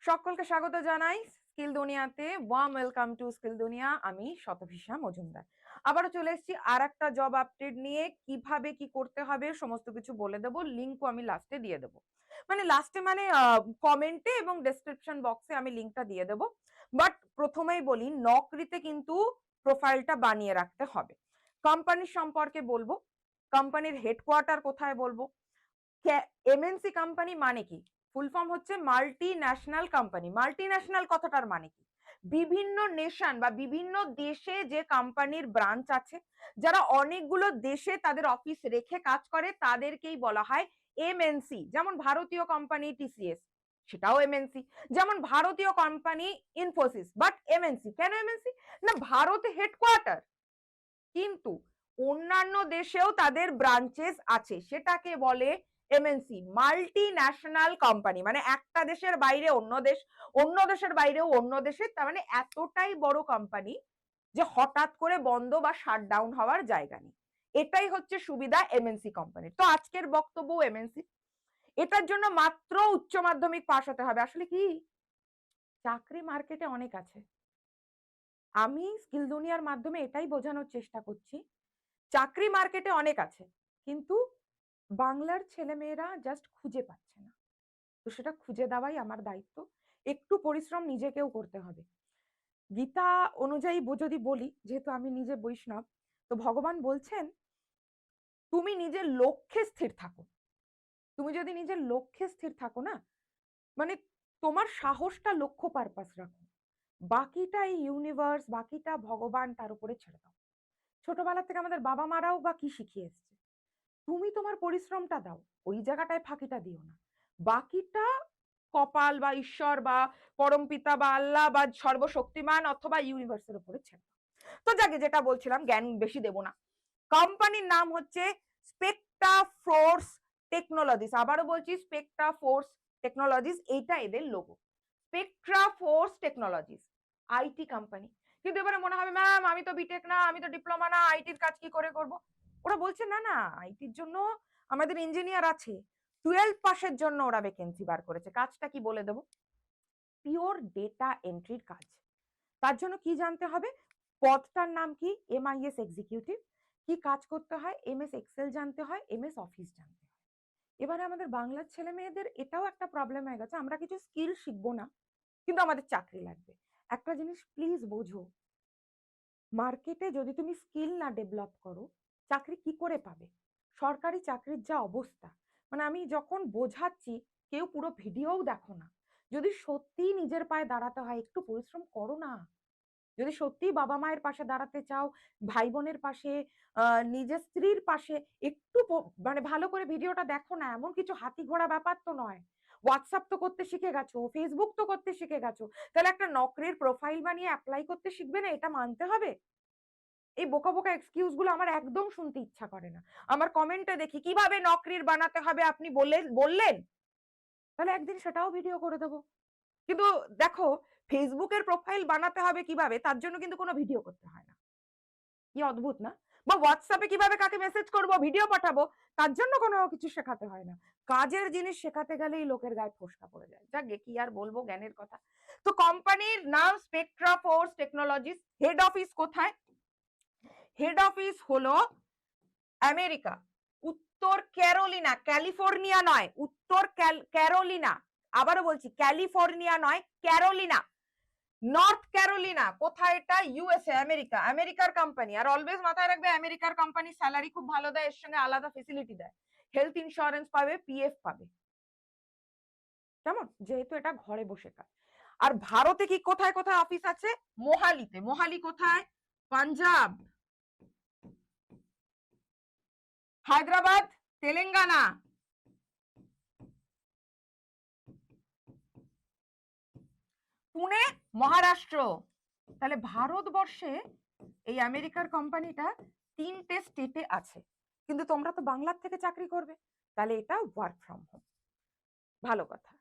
সকলকে স্বাগত জানাই স্কিল দুনিয়াতে। ওয়ার্ম ওয়েলকাম টু স্কিল দুনিয়া। আমি শতভিসা মজুমদার আবারও চলে এসেছি আর একটা জব আপডেট নিয়ে। কিভাবে কি করতে হবে সমস্ত কিছু বলে দেবো, লিঙ্কও আমি লাস্টে দিয়ে দেবো। লাস্টে কমেন্টে এবং ডেসক্রিপশন বক্সে আমি লিঙ্কটা দিয়ে দেবো। বাট প্রথমেই বলি, নকরিতে কিন্তু প্রোফাইলটা বানিয়ে রাখতে হবে। কোম্পানির সম্পর্কে বলবো, কোম্পানির হেডকোয়ার্টার কোথায় বলবো। এমএনসি কোম্পানি মানে কি? ফুল ফর্ম হচ্ছে multi national company. Multi national কথাটার মানে কি? বিভিন্ন নেশন বা বিভিন্ন দেশে যে কোম্পানির ব্রাঞ্চ আছে, যারা অনেকগুলো দেশে তাদের অফিস রেখে কাজ করে, তাদেরকেই বলা হয় এমএনসি। যেমন ভারতীয় কোম্পানি টিসিএস, সেটাও এমএনসি। যেমন ভারতীয় কোম্পানি ইনফোসিস, বাট এমএনসি কেন এমএনসি? না, ভারতে হেডকোয়ার্টার, কিন্তু অন্যান্য দেশেও তাদের ব্রাঞ্চেস আছে, সেটাকে বলে এমএনসি, মাল্টি ন্যাশনাল কোম্পানি। মানে একটা দেশের বাইরে অন্য দেশ, অন্য দেশের বাইরেও অন্য দেশে, তার মানে এতটাই বড় কোম্পানি যে হঠাৎ করে বন্ধ বা শাটডাউন হওয়ার জায়গা নেই। এটাই হচ্ছে সুবিধা এমএনসি কোম্পানির। তো আজকের বক্তব্য এমএনসি। এটার জন্য মাত্র উচ্চ মাধ্যমিক পাস হতে হবে। আসলে কি, চাকরি মার্কেটে অনেক আছে। আমি স্কিল দুনিয়ার মাধ্যমে এটাই বোঝানোর চেষ্টা করছি, চাকরি মার্কেটে অনেক আছে, কিন্তু বাংলার ছেলেমেয়েরা জাস্ট খুঁজে পাচ্ছে না। তো সেটা খুঁজে দেওয়াই আমার দায়িত্ব। একটু পরিশ্রম নিজেকেও করতে হবে। গীতা অনুযায়ী যদি বলি, যেহেতু আমি নিজে বৈষ্ণব, তো ভগবান বলছেন তুমি নিজের লক্ষ্যে স্থির থাকো। তুমি যদি নিজের লক্ষ্যে স্থির থাকো না, মানে তোমার সাহসটা লক্ষ্য পারপাস রাখো, বাকিটা এই ইউনিভার্স, বাকিটা ভগবান, তার উপরে ছেড়ে দাও। ছোটবেলা থেকে আমাদের বাবা মারাও বা কি শিখিয়ে এসছে, তুমি তোমার পরিশ্রমটা দাও, ওই জায়গাটায় ফাঁকিটা দিও না, বাকিটা কপাল বা ঈশ্বর বা পরমপিতা বা আল্লাহ বা সর্বশক্তিমান অথবা ইউনিভার্সের উপরে ছেড়ে দাও। তো যাকে যেটা বলছিলাম, জ্ঞান বেশি দেব না। কোম্পানির নাম হচ্ছে স্পেকট্রা ফোর্স টেকনোলজিস। আবারও বলছি, স্পেকট্রা ফোর্স টেকনোলজিস, এইটা এদের logo. Spectra force technologies IT company. কিন্তু এবারে মনে হবে ম্যাম আমি তো বিটেক না, আমি তো ডিপ্লোমা না, আইটির কাজ কি করে করব? ওরা বলছে না না, আইটির জন্য আমাদের ইঞ্জিনিয়ার আছে। 12 পাসের জন্য ওরা ভ্যাকেন্সি বার করেছে। কাজটা কি বলে দেবো, পিওর ডেটা এন্ট্রির কাজ। তার জন্য কি জানতে হবে, পদটার নাম কি, এমআইএস এক্সিকিউটিভ। কি কাজ করতে হয়, এমএস এক্সেল জানতে হয়, এমএস অফিস জানতে হয়। এবারে আমাদের বাংলার ছেলে মেয়েদের এটাও একটা প্রবলেম হয়ে গেছে, আমরা কিছু স্কিল শিখবো না, কিন্তু আমাদের চাকরি লাগবে। একটা জিনিস প্লিজ বোঝো, মার্কেটে যদি তুমি স্কিল না ডেভেলপ করো, চাকরি কি করে পাবে? সরকারি চাকরির যা অবস্থা, মানে আমি যখন বোঝাচ্ছি, কেউ পুরো ভিডিওও দেখো না। যদি সত্যি নিজের পায়ে দাঁড়াতে হয়, একটু পরিশ্রম করো না। যদি সত্যি বাবা মায়ের পাশে দাঁড়াতে চাও, ভাই বোনের পাশে, নিজের স্ত্রীর পাশে, একটু ভালো করে ভিডিওটা দেখো না। এমন কিছু হাতি ঘোড়া ব্যাপার তো নয়। হোয়াটসঅ্যাপ তো করতে শিখে গেছো, ফেসবুক তো করতে শিখে গেছো, তাহলে একটা নকরির প্রোফাইল বানিয়ে অ্যাপ্লাই করতে শিখবে না? এটা মানতে হবে। এই বোকা বোকা এক্সকিউজ গুলো আমার একদম শুনতে ইচ্ছা করে না। আমার কমেন্টে দেখি কিভাবে নকরির বানাতে হবে আপনি বললেন, তাহলে একদিন সেটাও ভিডিও করে দেবো। কিন্তু দেখো, ফেসবুকের প্রোফাইল বানাতে হবে কিভাবে, তার জন্য কিন্তু কোনো ভিডিও করতে হয় না। কি অদ্ভুত না? বা হোয়াটসঅ্যাপে কিভাবে কাকে মেসেজ করব, ভিডিও পাঠাবো, তার জন্য কোনো কিছু শেখাতে হয় না। কাজের জিনিস শেখাতে গেলেই লোকের গায়ে ফোসকা পড়ে যায়। যাক, কি আর বলবো জ্ঞানের কথা। তো কোম্পানির নাম Spectra force technologies. Head office কোথায়? হেড অফিস হলো আমেরিকা, উত্তর ক্যারোলিনা, ক্যালিফোর্নিয়া নয়, উত্তর ক্যারোলিনা। আবারও বলছি, ক্যালিফোর্নিয়া নয়, ক্যারোলিনা, নর্থ ক্যারোলিনা। কোথায় এটা? USA, America. আমেরিকার কোম্পানি। আর অলওয়েজ মাথায় রাখবে, আমেরিকার কোম্পানি স্যালারি খুব ভালো দেয়, এর সঙ্গে আলাদা ফেসিলিটি দেয়। হেলথ ইন্স্যুরেন্স পাবে, পিএফ পাবে। কেমন? যেহেতু এটা ঘরে বসে কাজ। আর ভারতে কি কোথায় কোথায় অফিস আছে? মোহালিতে। মোহালি কোথায়? পাঞ্জাব, হায়দ্রাবাদ, তেলেঙ্গানা, পুনে, মহারাষ্ট্র। তাহলে ভারতবর্ষে এই আমেরিকার কোম্পানিটা 3টে স্টেটে আছে। কিন্তু তোমরা তো বাংলার থেকে চাকরি করবে, তাহলে এটা ওয়ার্ক ফ্রম হোম। ভালো কথা।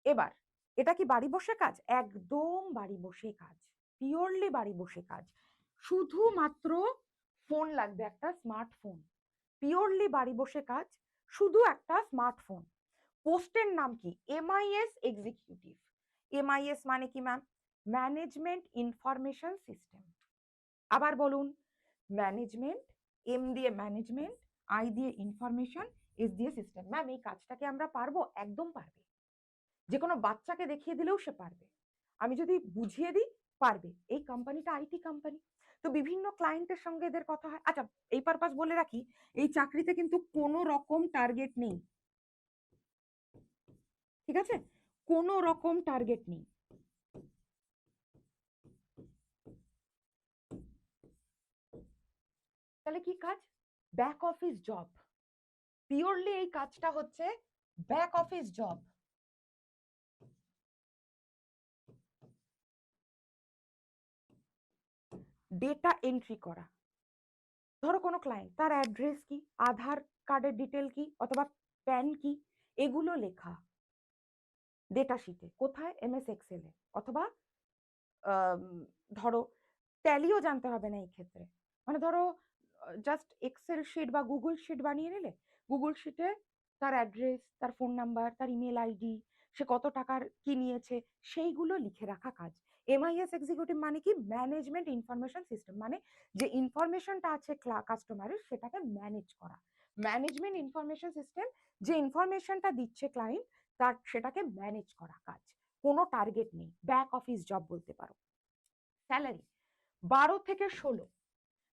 এবার এটা কি বাড়ি বসে কাজ? একদম বাড়ি বসে কাজ, পিওরলি বাড়ি বসে কাজ। শুধুমাত্র ফোন লাগবে, একটা স্মার্টফোন। পিওরলি বাড়ি বসে কাজ, শুধু একটা স্মার্টফোন। পোস্টের নাম কি? MIS executive. MIS মানে কি ম্যাম? Management information system. আবার বলুন, ম্যানেজমেন্ট, M দিয়ে ম্যানেজমেন্ট, I দিয়ে ইনফরমেশন, S দিয়ে সিস্টেম। ম্যাম এই কাজটাকে আমরা পারবো? একদম পারবে। যে কোনো বাচ্চাকে দেখিয়ে দিলেও সে পারবে। আমি যদি বুঝিয়ে দিই পারবে। এই কোম্পানিটা IT কোম্পানি, তো বিভিন্ন ক্লায়েন্টের সঙ্গে এদের কথা হয়। আচ্ছা, এই পারপাস বলে রাখি, এই চাকরিতে কিন্তু কোনো রকম টার্গেট নেই, ঠিক আছে? কোনো রকম টার্গেট নেই। তাহলে কি কাজ? Back office job. পিওরলি এই কাজটা হচ্ছে back office job. Data entry করা। ধরো কোনো ক্লায়েন্ট, তার অ্যাড্রেস কি, আধার কার্ডের ডিটেল কি, অথবা প্যান কি, এগুলো লেখা ডেটা শিটে। কোথায়? MS এক্সেল এ। অথবা ধরো ট্যালিও জানতে হবে না এই ক্ষেত্রে। মানে ধরো জাস্ট এক্সেল শিট বা গুগল শিট বানিয়ে নিলে, গুগল শিটে তার অ্যাড্রেস, তার ফোন নাম্বার, তার ইমেল আইডি, সে কত টাকার কি নিয়েছে, সেইগুলো লিখে রাখা কাজ। MIS এক্সিকিউটিভ মানে কি? ম্যানেজমেন্ট ইনফরমেশন সিস্টেম, মানে যে ইনফরমেশনটা আছে কাস্টমারের সেটাকে ম্যানেজ করা। ম্যানেজমেন্ট ইনফরমেশন সিস্টেম, যে ইনফরমেশনটা দিচ্ছে ক্লায়েন্ট তার সেটাকে ম্যানেজ করা কাজ। কোনো টার্গেট নেই, ব্যাক অফিস জব বলতে পারো। স্যালারি 12 থেকে 16।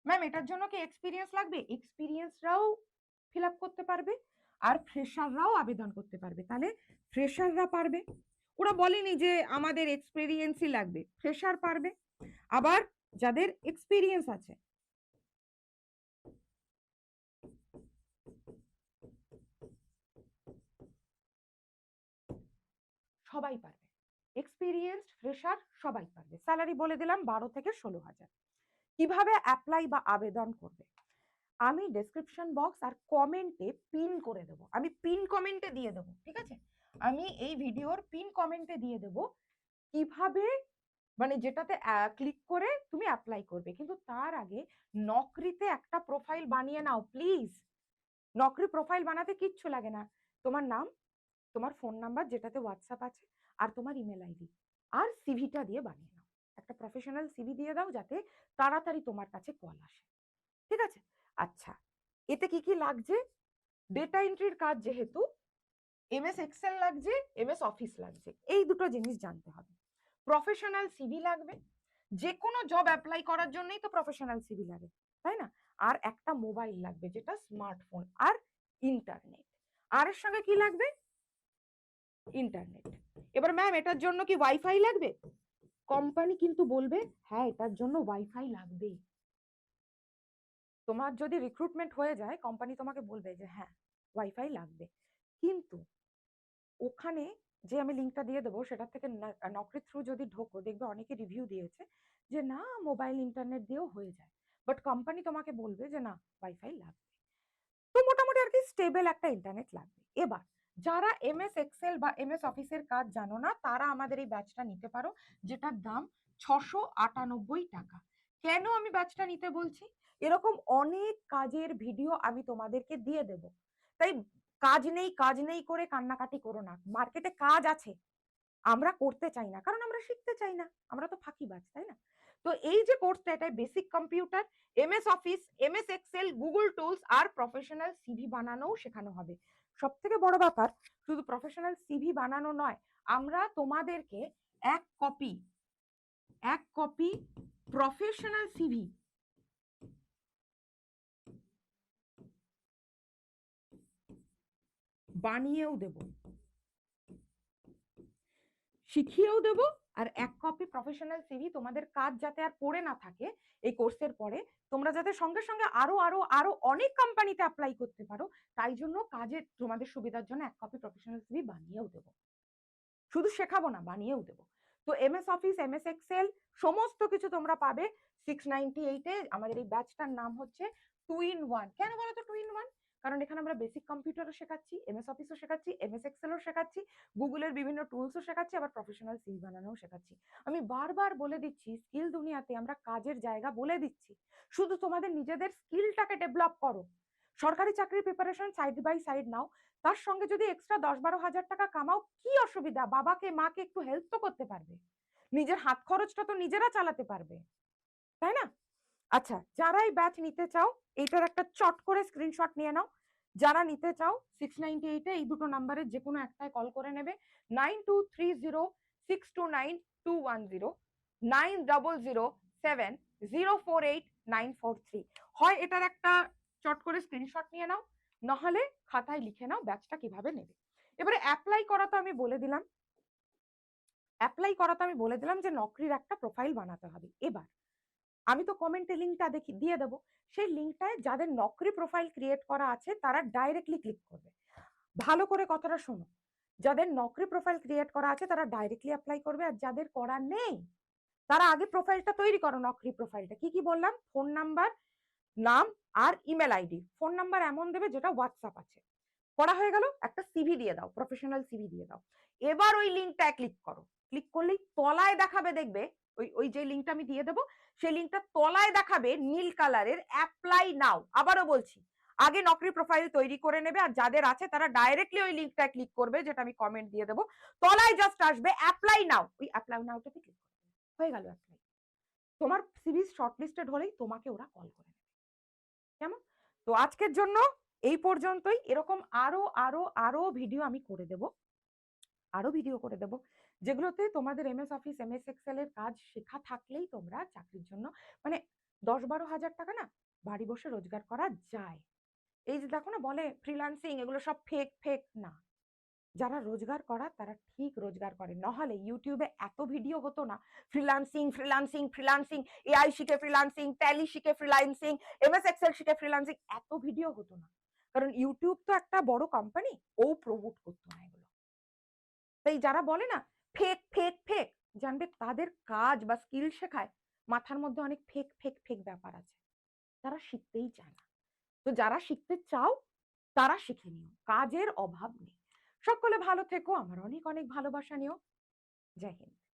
ম্যাম এটার জন্য কি এক্সপিরিয়েন্স লাগবে? এক্সপিরিয়েন্সরাও ফিল আপ করতে পারবে, আর ফ্রেশাররাও আবেদন করতে পারবে। তাহলে ফ্রেশাররা পারবে, ওরা বলেনি যে আমাদের এক্সপিরিয়েন্সই লাগবে, ফ্রেশার পারবে। আবার যাদের এক্সপিরিয়েন্স আছে, সবাই পারবে। এক্সপিরিয়েন্সড, ফ্রেশার সবাই পারবে। স্যালারি বলে দিলাম 12 থেকে 16,000। কিভাবে অ্যাপ্লাই বা আবেদন করবে? আমি ডেসক্রিপশন বক্স আর কমেন্টে পিন করে দেবো, আমি পিন কমেন্টে দিয়ে দেবো, ঠিক আছে? আমি এই ভিডিওর পিন কমেন্টে দিয়ে দেবো কিভাবে, মানে যেটাতে ক্লিক করে তুমি অ্যাপ্লাই করবে। কিন্তু তার আগে নকরিতে একটা প্রোফাইল বানিয়ে নাও প্লিজ। নকরি প্রোফাইল বানাতে কিচ্ছু লাগে না, তোমার নাম, তোমার ফোন নাম্বার যেটাতে হোয়াটসঅ্যাপ আছে, আর তোমার ইমেল আইডি, আর সিভিটা দিয়ে বানিয়ে নাও। একটা প্রফেশনাল সিভি দিয়ে দাও যাতে তাড়াতাড়ি তোমার কাছে কল আসে, ঠিক আছে? আচ্ছা, এতে কি কি লাগছে? ডেটা এন্ট্রির কাজ যেহেতু, MS এক্সেল লাগছে, MS অফিস লাগছে, এই দুটো জিনিস জানতে হবে। প্রফেশনাল সিভি লাগবে, যে কোনো জব অ্যাপ্লাই করার জন্যই তো প্রফেশনাল সিভি লাগে, তাই না? আর একটা মোবাইল লাগবে যেটা স্মার্টফোন, আর ইন্টারনেট। আর এর সঙ্গে কি লাগবে? ইন্টারনেট। এবার ম্যাম এটার জন্য কি ওয়াইফাই লাগবে? কোম্পানি কিন্তু বলবে হ্যাঁ এটার জন্য ওয়াইফাই লাগবে। তোমার যদি রিক্রুটমেন্ট হয়ে যায়, কোম্পানি তোমাকে বলবে যে হ্যাঁ ওয়াইফাই লাগবে। কিন্তু ওখানে যে আমি লিঙ্কটা দিয়ে দেবো সেটা থেকে নকরি থ্রু যদি ঢোকো, দেখবে অনেকে রিভিউ দিয়েছে যে না মোবাইল ইন্টারনেট দিয়েও হয়ে যায়, বাট কোম্পানি তোমাকে বলবে যে না ওয়াইফাই লাগবে। তো মোটামুটি আর কি স্টেবল একটা ইন্টারনেট লাগবে। এবার যারা MS এক্সেল বা MS অফিসের কাজ জানো না, তারা আমাদের এই ব্যাচটা নিতে পারো, যেটার দাম 698 টাকা। কেন আমি ব্যাচটা নিতে বলছি? এরকম অনেক কাজের ভিডিও আমি তোমাদেরকে দিয়ে দেব, তাই কাজ নেই কাজ নেই করে কান্নাকাটি করো না। মার্কেটে কাজ আছে, আমরা করতে চাই না কারণ আমরা শিখতে চাই না, আমরা তো ফাঁকিবাজ, তাই না? তো এই যে কোর্সটা, এটা basic computer, MS Office, MS Excel, Google tools আর প্রফেশনাল সিভি বানানোও শেখানো হবে। সব থেকে বড় ব্যাপার, শুধু প্রফেশনাল সিভি বানানো নয়, আমরা তোমাদেরকে এক কপি প্রফেশনাল সিভি বানিয়েও দেব, শিখিয়েও দেব। আর এক কপি প্রফেশনাল সিভি তোমাদের কাজ যাতে আর পড়ে না থাকে এই কোর্সের পরে, তোমরা যাতে সঙ্গে সঙ্গে আরো আরো আরো অনেক কোম্পানিতে অ্যাপ্লাই করতে পারো, তাই জন্য কাজে তোমাদের সুবিধার জন্য এক কপি প্রফেশনাল সিভি বানিয়েও দেবো। শুধু শেখাবো না, বানিয়েও দেবো। তো MS অফিস, MS এক্সেল সমস্ত কিছু তোমরা পাবে 698-এ। আমাদের এই ব্যাচটার নাম হচ্ছে 2-in-1। কেন বলো তো 2-in-1? কারণ এখানে আমরা বেসিক কম্পিউটারও শেখাচ্ছি, MS অফিসও শেখাচ্ছি, MS এক্সেলও শেখাচ্ছি, গুগলের বিভিন্ন টুলসও শেখাচ্ছি, আবার প্রফেশনাল সিভি বানানোও শেখাচ্ছি। আমি বারবার বলে দিচ্ছি, স্কিল দুনিয়াতে আমরা কাজের জায়গা বলে দিচ্ছি, শুধু তোমাদের নিজেদের স্কিলটাকে ডেভেলপ করো। সরকারি চাকরির প্রিপারেশন সাইড বাই সাইড নাও, তার সঙ্গে যদি এক্সট্রা 10-12 হাজার টাকা কামাও, কি অসুবিধা? বাবাকে মাকে একটু হেল্প তো করতে পারবে, নিজের হাত খরচটা তো নিজেরা চালাতে পারবে, তাই না? আচ্ছা, যারা এই ব্যাচ নিতে চাও এইটার একটা চট করে স্ক্রিনশট নিয়ে নাও। যারা নিতে চাও 698 এই দুটো নাম্বারের যে কোনো একটায় কল করে নেবে। 9230629210, 9007048943। হয় এটার একটা চট করে স্ক্রিনশট নিয়ে নাও, নাহলে খাতায় লিখে নাও ব্যাচটা কিভাবে নেবে। এবারে অ্যাপ্লাই করা তো আমি বলে দিলাম, যে নকরির একটা প্রোফাইল বানাতে হবে। এবার আমি তো কমেন্টে লিঙ্কটা দিয়ে দেবো, সেই লিঙ্কটায় যাদের নকরি প্রোফাইল ক্রিয়েট করা আছে তারা ডাইরেক্টলি ক্লিক করবে। ভালো করে কথাটা শোনো, যাদের নকরি প্রোফাইল ক্রিয়েট করা আছে তারা ডাইরেক্টলি অ্যাপ্লাই করবে, আর যাদের করা নেই তারা আগে প্রোফাইলটা তৈরি করো। নকরি প্রোফাইলটা কি কি বললাম? ফোন নাম্বার, নাম আর ইমেল আইডি। ফোন নাম্বার এমন দেবে যেটা হোয়াটসঅ্যাপ আছে। করা হয়ে গেল, একটা সিভি দিয়ে দাও, প্রফেশনাল সিভি দিয়ে দাও। এবার ওই লিঙ্কটা ক্লিক করো। ক্লিক করলেই তলায় দেখাবে, দেখবে ওই যে লিঙ্কটা আমি দিয়ে দেবো, সেই লিঙ্কটা তলায় দেখাবে নীল কালারের অ্যাপ্লাই নাও। আবারও বলছি, আগে নকরি প্রোফাইল তৈরি করে নেবে, আর যাদের আছে তারা ডাইরেক্টলি ওই লিঙ্কটা ক্লিক করবে, যেটা আমি কমেন্ট দিয়ে দেবো। তলায় জাস্ট আসবে অ্যাপ্লাই নাও, ওই অ্যাপ্লাই নাওটাতে ক্লিক করবে, হয়ে গেল অ্যাপ্লাই। তোমার সিভি শর্টলিস্টেড হলেই তোমাকে ওরা কল করে নেবে। কেমন? তো আজকের জন্য এই পর্যন্তই। এরকম আরো আরো আরো ভিডিও আমি করে দেব, যেগুলোতে তোমাদের এমএস অফিস, এমএস এক্সেল এর কাজ শেখা থাকলেই তোমরা চাকরির জন্য মানে 10-12 হাজার টাকা না বাড়ি বসে রোজগার করা যায়। এই যে দেখো না বলে ফ্রিল্যান্সিং, এগুলো সব ফেক ফেক না। যারা রোজগার করা তারা ঠিক রোজগার করে, নাহলে ইউটিউবে এত ভিডিও হতো না ফ্রিল্যান্সিং ফ্রিল্যান্সিং ফ্রিল্যান্সিং, এআই শিখে ফ্রিল্যান্সিং, ট্যালি শিখে ফ্রিল্যান্সিং, এমএস এক্সেল শিখে ফ্রিল্যান্সিং, এত ভিডিও হতো না। কারণ ইউটিউব তো একটা বড় কোম্পানি, ও প্রমোট করতো না এগুলো। তাই যারা বলে না ফেক ফেক ফেক, জানবে তাদের কাজ বা স্কিল শেখায় মাথার মধ্যে অনেক ফেক ফেক ফেক ব্যাপার আছে, তারা শিখতেই চায় না। তো যারা শিখতে চাও তারা শিখে নিও, কাজের অভাব নেই। সকলে ভালো থেকো, আমার অনেক অনেক ভালোবাসা নিও। জয় হিন্দ।